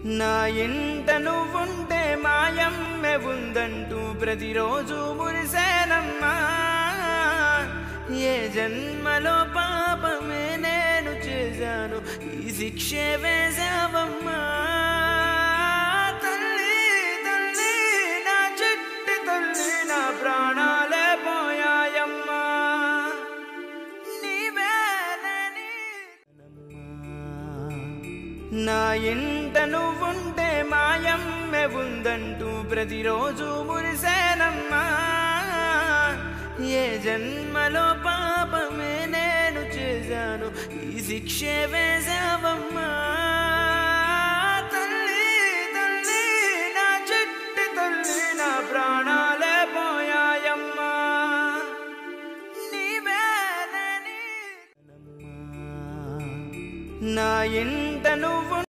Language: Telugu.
నా ఇంట నువ్వుంటే మాయమ్మె ఉందంటూ ప్రతిరోజు మురిసేనమ్మా. ఏ జన్మలో పాపమే నేను చేశాను, ఈ శిక్షే వేశావమ్మా. తల్లి తల్లి నా చిట్టి తల్లి, నా ప్రాణాలే పోయాయమ్మా. నా ఇంట నువ్వుంటే మాయమ్మె ఉందంటూ ప్రతిరోజు మురిసేనమ్మా. ఏ జన్మలో పాపమే నేను చేశాను, ఈ శిక్షే వేశావమ్మా. తల్లి తల్లి నా చిట్టి తల్లి, నా ప్రాణాలే పోయాయమ్మా. నా ఇంట నువ్వు